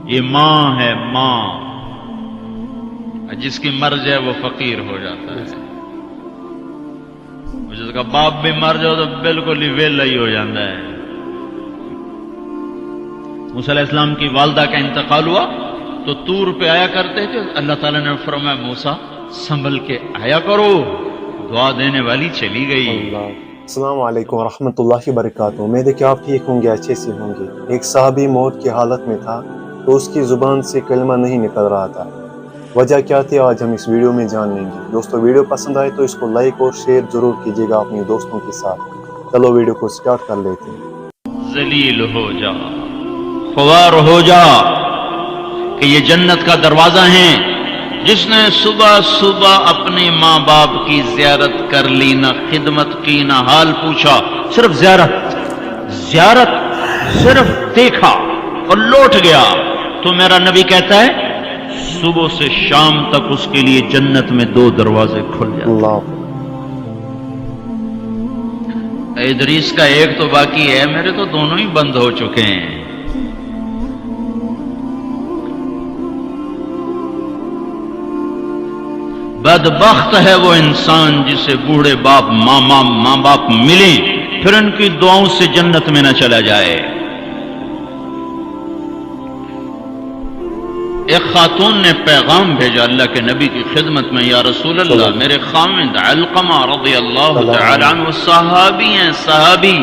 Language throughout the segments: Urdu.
یہ ماں ہے، ماں جس کی مر جائے وہ فقیر ہو جاتا ہے، جس کا باپ بھی مر جائے تو بالکل ہی ویلا ہی ہو جاتا ہے۔ موسیٰ علیہ السلام کی والدہ کا انتقال ہوا تو طور پہ آیا کرتے تھے، اللہ تعالیٰ نے فرمایا موسیٰ سنبھل کے آیا کرو، دعا دینے والی چلی گئی۔ السلام علیکم ورحمۃ اللہ وبرکاتہ۔ امید ہے کہ آپ ٹھیک ہوں گے، اچھے سے ہوں گے۔ ایک صحابی موت کی حالت میں تھا تو اس کی زبان سے کلمہ نہیں نکل رہا تھا۔ وجہ کیا تھی آج ہم اس ویڈیو میں جان لیں گے۔ دوستو ویڈیو پسند آئے تو اس کو لائک اور شیئر ضرور کیجیے گا اپنے دوستوں کے ساتھ۔ چلو ویڈیو کو سٹارٹ کر لیتے ہیں۔ ذلیل ہو جا، خوار ہو جا کہ یہ جنت کا دروازہ ہے۔ جس نے صبح صبح اپنے ماں باپ کی زیارت کر لی، نہ خدمت کی نہ حال پوچھا، صرف زیارت صرف دیکھا اور لوٹ گیا، تو میرا نبی کہتا ہے صبح سے شام تک اس کے لیے جنت میں 2 دروازے کھل جاتے ہیں۔ اللہ ادریس کا ایک تو باقی ہے، میرے تو دونوں ہی بند ہو چکے ہیں۔ بدبخت ہے وہ انسان جسے بوڑھے باپ ماں باپ ملیں پھر ان کی دعاؤں سے جنت میں نہ چلا جائے۔ ایک خاتون نے پیغام بھیجا اللہ کے نبی کی خدمت میں، یا رسول اللہ میرے خامند علقمہ رضی اللہ تعالی عنہ صحابی ہیں، صحابی،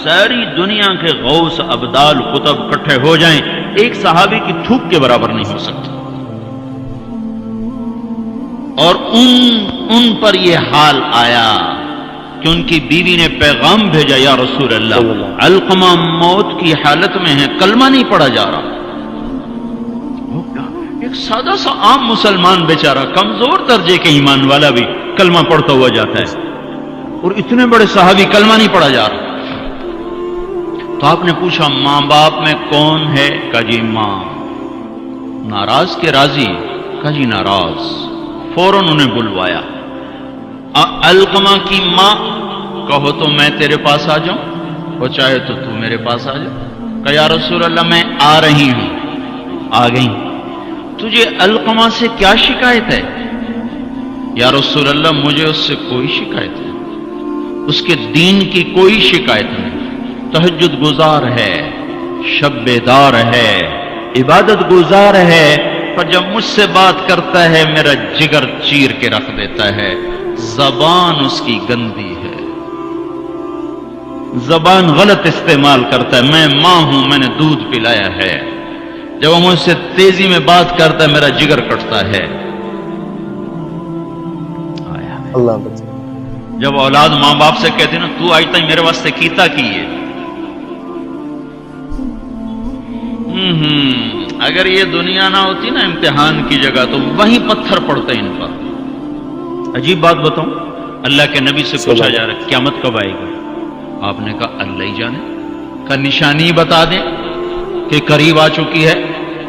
ساری دنیا کے غوث ابدال قطب اکٹھے ہو جائیں، ایک صحابی کی تھوک کے برابر نہیں ہو سکتا۔ اور ان پر یہ حال آیا کہ ان کی بیوی نے پیغام بھیجا، یا رسول اللہ علقمہ موت کی حالت میں ہے، کلمہ نہیں پڑھا جا رہا۔ ایک سادہ سا عام مسلمان بیچارہ کمزور درجے کے ایمان والا بھی کلمہ پڑھتا ہوا جاتا ہے، اور اتنے بڑے صحابی کلمہ نہیں پڑھا جا رہا۔ تو آپ نے پوچھا ماں باپ میں کون ہے؟ کہا جی ماں۔ ناراض کے راضی؟ کہا جی ناراض۔ فوراً انہیں بلوایا۔ علقمہ کی ماں، کہو تو میں تیرے پاس آ جاؤں، اور چاہے تو میرے پاس آ جاؤ۔ کہا یا رسول اللہ میں آ رہی ہوں۔ آ گئی۔ تجھے علقمہ سے کیا شکایت ہے؟ یا رسول اللہ مجھے اس سے کوئی شکایت نہیں، اس کے دین کی کوئی شکایت نہیں، تہجد گزار ہے، شب بیدار ہے، عبادت گزار ہے، پر جب مجھ سے بات کرتا ہے میرا جگر چیر کے رکھ دیتا ہے۔ زبان اس کی گندی ہے، زبان غلط استعمال کرتا ہے۔ میں ماں ہوں، میں نے دودھ پلایا ہے، جب وہ مجھ سے تیزی میں بات کرتا ہے میرا جگر کٹتا ہے۔ اللہ بچے۔ جب اولاد ماں باپ سے کہتے نا تو آج تک میرے واسطے کیتا کی ہے، اگر یہ دنیا نہ ہوتی نا امتحان کی جگہ تو وہیں پتھر پڑتے ان پر۔ عجیب بات بتاؤں، اللہ کے نبی سے پوچھا جا رہا ہے قیامت کب آئے گی؟ آپ نے کہا اللہ ہی جانے، کا نشانی بتا دیں کہ قریب آ چکی ہے؟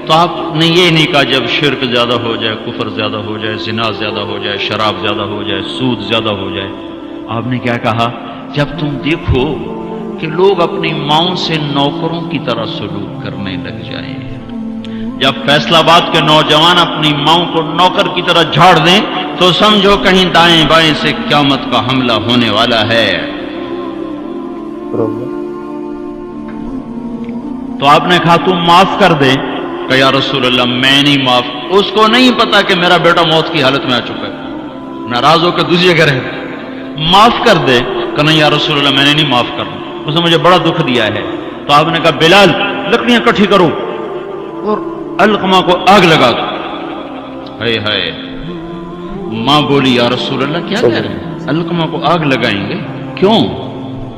تو آپ نے یہ نہیں کہا جب شرک زیادہ ہو جائے، کفر زیادہ ہو جائے، زنا زیادہ ہو جائے، شراب زیادہ ہو جائے، سود زیادہ ہو جائے۔ آپ نے کیا کہا؟ جب تم دیکھو کہ لوگ اپنی ماؤں سے نوکروں کی طرح سلوک کرنے لگ جائیں، جب فیصلہ آباد کے نوجوان اپنی ماؤں کو نوکر کی طرح جھاڑ دیں، تو سمجھو کہیں دائیں بائیں سے قیامت کا حملہ ہونے والا ہے۔ تو آپ نے کہا تم معاف کر دے؟ کہ یا رسول اللہ میں نہیں معاف، اس کو نہیں پتا کہ میرا بیٹا موت کی حالت میں آ چکا ہے، ناراض ہو کے دوسری جگہ رہے۔ معاف کر دے؟ کہ نہیں یا رسول اللہ میں نے نہیں معاف کرنا، اس نے مجھے بڑا دکھ دیا ہے۔ تو آپ نے کہا بلال لکڑیاں اکٹھی کرو اور علقمہ کو آگ لگا دو۔ ہائے ہائے، ماں بولی یا رسول اللہ کیا کہہ رہے ہیں؟ علقمہ کو آگ لگائیں گے؟ کیوں؟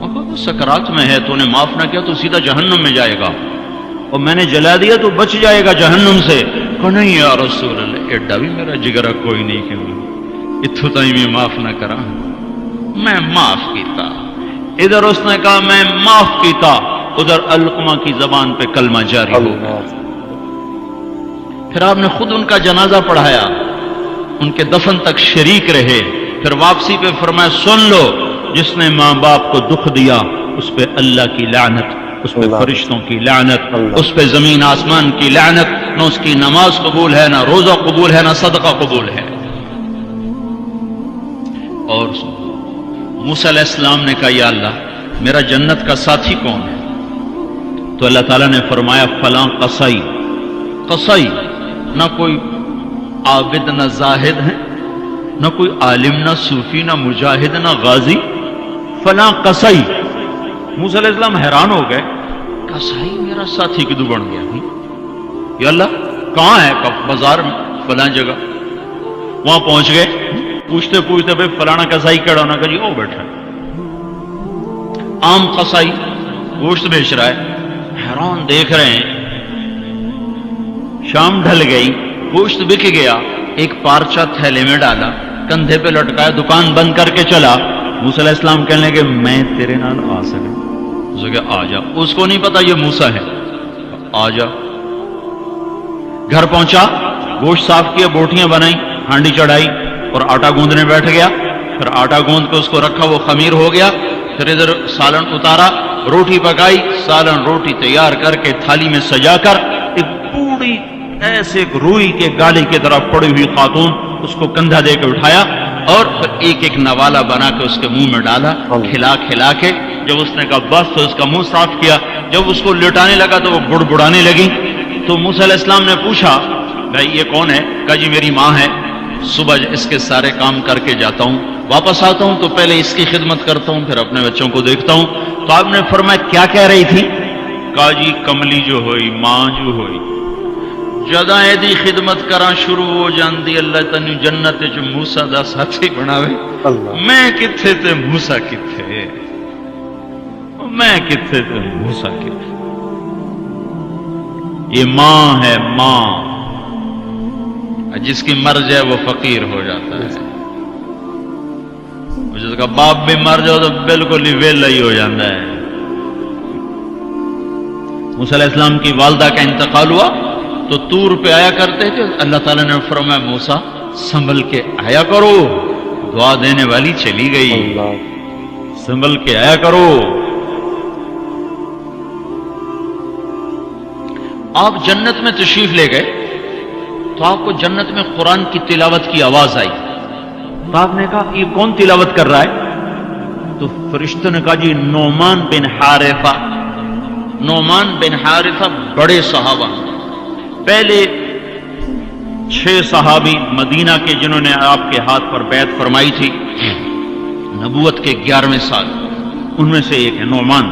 وہ سکرات میں ہے، تو نے معاف نہ کیا تو سیدھا جہنم میں جائے گا، اور میں نے جلا دیا تو بچ جائے گا جہنم سے۔ کہ نہیں یا رسول اللہ ایڈا بھی میرا جگرا کوئی نہیں کہ اتھو تائیں میں معاف نہ کرا، میں معاف کیتا۔ ادھر اس نے کہا میں معاف کیتا، ادھر علقمہ کی زبان پہ کلمہ جاری ہو گیا۔ پھر آپ نے خود ان کا جنازہ پڑھایا، ان کے دفن تک شریک رہے، پھر واپسی پہ فرمایا سن لو جس نے ماں باپ کو دکھ دیا اس پہ اللہ کی لعنت، اس پہ فرشتوں کی لعنت، اس پہ زمین آسمان کی لعنت، نہ اس کی نماز قبول ہے، نہ روزہ قبول ہے، نہ صدقہ قبول ہے۔ اور موسیٰ علیہ السلام نے کہا یا اللہ میرا جنت کا ساتھی کون ہے؟ تو اللہ تعالیٰ نے فرمایا فلاں قصائی۔ قصائی نہ کوئی عابد نہ زاہد ہے، نہ کوئی عالم نہ صوفی نہ مجاہد نہ غازی، فلاں قصائی۔ موسیٰ علیہ السلام حیران ہو گئے، قصائی میرا ساتھی کدو بن گیا؟ یا اللہ کہاں ہے؟ بازار میں فلاں جگہ۔ وہاں پہنچ گئے، پوچھتے پوچھتے بھائی فلانا قصائی کہڑا ہونا کہ جی وہ بیٹھا ہے۔ عام قصائی گوشت بیچ رہا ہے، حیران دیکھ رہے ہیں۔ شام ڈھل گئی، گوشت بک گیا، ایک پارچہ تھیلے میں ڈالا، کندھے پہ لٹکایا، دکان بند کر کے چلا۔ موسیٰ علیہ السلام کہنے لگے میں تیرے نال آ سکے؟ اس نے کہا آ جا۔ اس کو نہیں پتا یہ موسیٰ ہے، آ جا۔ گھر پہنچا، گوشت صاف کیا، بوٹیاں بنائی، ہانڈی چڑھائی اور آٹا گوندنے بیٹھ گیا۔ پھر آٹا گوند کے اس کو رکھا، وہ خمیر ہو گیا۔ پھر ادھر سالن اتارا، روٹی پکائی، سالن روٹی تیار کر کے تھالی میں سجا کر ایک پوری ایسے روئی کے گالی کی طرف پڑی ہوئی خاتون اس کو کندھا دے کے اٹھایا اور پھر ایک ایک نوالا بنا کے اس کے منہ میں ڈالا، کھلا کھلا کے۔ جب اس نے کہا بس تو اس کا منہ صاف کیا۔ جب اس کو لٹانے لگا تو وہ بڑبڑانے لگی۔ تو موسیٰ علیہ السلام نے پوچھا بھائی یہ کون ہے؟ کہا جی میری ماں ہے، صبح اس کے سارے کام کر کے جاتا ہوں، واپس آتا ہوں تو پہلے اس کی خدمت کرتا ہوں، پھر اپنے بچوں کو دیکھتا ہوں۔ تو آپ نے فرمایا کیا کہہ رہی تھی؟ کہا جی کملی جو ہوئی، ماں جو ہوئی، جداں دی خدمت کراں شروع ہو جاندی اللہ تینوں جنت وچ موسیٰ دا ساتھی بناوے۔ میں کتھے تے موسیٰ کتھے، میں کتھے تے موسیٰ کتھے۔ یہ ماں ہے، ماں، جس کی مر جائے وہ فقیر ہو جاتا ہے، جس کا باپ بھی مر جاؤ تو بالکل ہی ویلا ہی ہو جاتا ہے۔ موسیٰ علیہ السلام کی والدہ کا انتقال ہوا تو طور پہ آیا کرتے تھے۔ اللہ تعالیٰ نے فرمایا موسیٰ سنبھل کے آیا کرو، دعا دینے والی چلی گئی، سنبھل کے آیا کرو۔ آپ جنت میں تشریف لے گئے تو آپ کو جنت میں قرآن کی تلاوت کی آواز آئی۔ تو آپ نے کہا یہ کون تلاوت کر رہا ہے؟ تو فرشتوں نے کہا جی نعمان بن حارثہ۔ نعمان بن حارثہ بڑے صحابہ، پہلے 6 صحابی مدینہ کے جنہوں نے آپ کے ہاتھ پر بیعت فرمائی تھی نبوت کے 11ویں سال، ان میں سے ایک ہے نعمان۔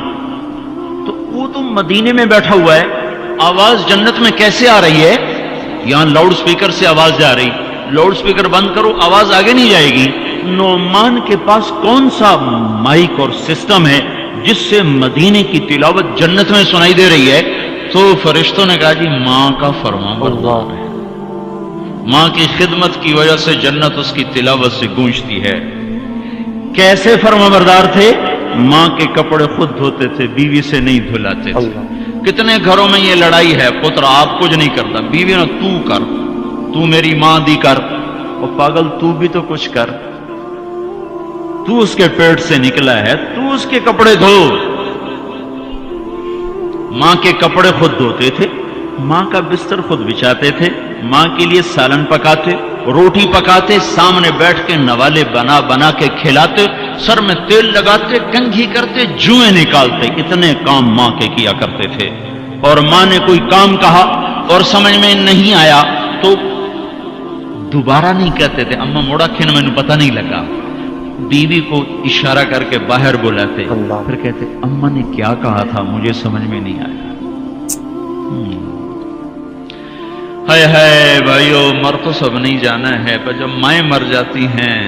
تو وہ تو مدینے میں بیٹھا ہوا ہے، آواز جنت میں کیسے آ رہی ہے؟ یہاں لاؤڈ سپیکر سے آواز جا رہی، لاؤڈ سپیکر بند کرو آواز آگے نہیں جائے گی۔ نعمان کے پاس کون سا مائک اور سسٹم ہے جس سے مدینے کی تلاوت جنت میں سنائی دے رہی ہے؟ تو فرشتوں نے کہا جی ماں کا فرما بردار ہے، ماں کی خدمت کی وجہ سے جنت اس کی تلاوت سے گونجتی ہے۔ کیسے فرما بردار تھے؟ ماں کے کپڑے خود دھوتے تھے، بیوی سے نہیں دھلاتے تھے۔ کتنے گھروں میں یہ لڑائی ہے، پتر آپ کچھ نہیں کرتا، بیوی نے تو کر، تو میری ماں دی کر، اور پاگل تو بھی تو کچھ کر، تو اس کے پیٹ سے نکلا ہے، تو اس کے کپڑے دھو۔ ماں کے کپڑے خود دھوتے تھے، ماں کا بستر خود بچھاتے تھے، ماں کے لیے سالن پکاتے، روٹی پکاتے، سامنے بیٹھ کے نوالے بنا بنا کے کھلاتے، سر میں تیل لگاتے، کنگھی کرتے، جوئیں نکالتے، اتنے کام ماں کے کیا کرتے تھے۔ اور ماں نے کوئی کام کہا اور سمجھ میں نہیں آیا تو دوبارہ نہیں کہتے تھے اماں موڑا کھن میں پتہ نہیں لگا، بیوی کو اشارہ کر کے باہر بلاتے، پھر کہتے اماں نے کیا کہا تھا مجھے سمجھ میں نہیں آیا۔ ہائے ہائے بھائیو، مر تو سب نہیں جانا ہے، پر جب مائیں مر جاتی ہیں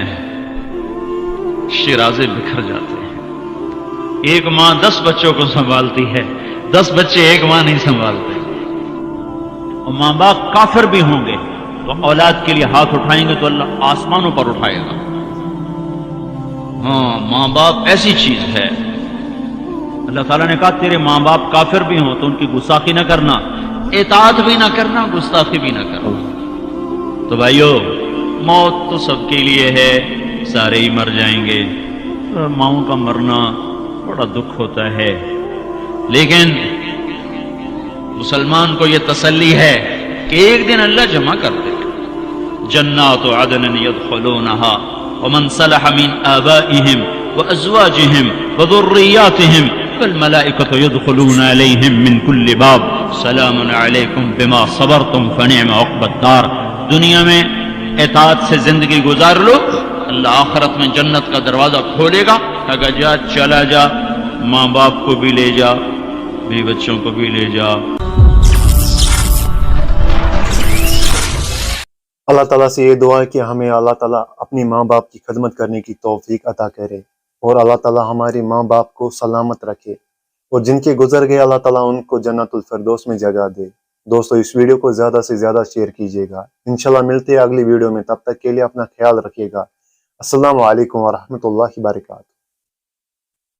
شیرازے بکھر جاتے ہیں۔ ایک ماں 10 بچوں کو سنبھالتی ہے، 10 بچے ایک ماں نہیں سنبھالتے۔ اور ماں باپ کافر بھی ہوں گے تو اولاد کے لیے ہاتھ اٹھائیں گے تو اللہ آسمانوں پر اٹھائے گا۔ ہاں، ماں باپ ایسی چیز ہے۔ اللہ تعالیٰ نے کہا تیرے ماں باپ کافر بھی ہوں تو ان کی گستاخی نہ کرنا، اطاعت بھی نہ کرنا، گستاخی بھی نہ کرنا۔ تو بھائیو، موت تو سب کے لیے ہے، سارے ہی مر جائیں گے۔ ماؤں کا مرنا بڑا دکھ ہوتا ہے، لیکن مسلمان کو یہ تسلی ہے کہ ایک دن اللہ جمع کر دے گا. جنات عدن يدخلونها ومن صلح من آبائهم وأزواجهم وذرياتهم والملائكة يدخلون عليهم من كل باب سلام عليكم بما صبرتم فنعم عقبى الدار. دنیا میں اطاعت سے زندگی گزار لو، اللہ آخرت میں جنت کا دروازہ کھولے گا. اگر جا چلا جا، ماں باپ کو بھی لے جا، بیوی بچوں کو بھی لے جا. اللہ تعالیٰ سے یہ دعا ہے کہ ہمیں اللہ تعالیٰ اپنی ماں باپ کی خدمت کرنے کی توفیق عطا کرے، اور اللہ تعالیٰ ہماری ماں باپ کو سلامت رکھے، اور جن کے گزر گئے اللہ تعالیٰ ان کو جنت الفردوس میں جگہ دے. دوستو اس ویڈیو کو زیادہ سے زیادہ شیئر کیجیے گا. انشاءاللہ ملتے ہیں اگلی ویڈیو میں، تب تک کے لیے اپنا خیال رکھیے گا. السلام علیکم ورحمۃ اللہ وبرکاتہ.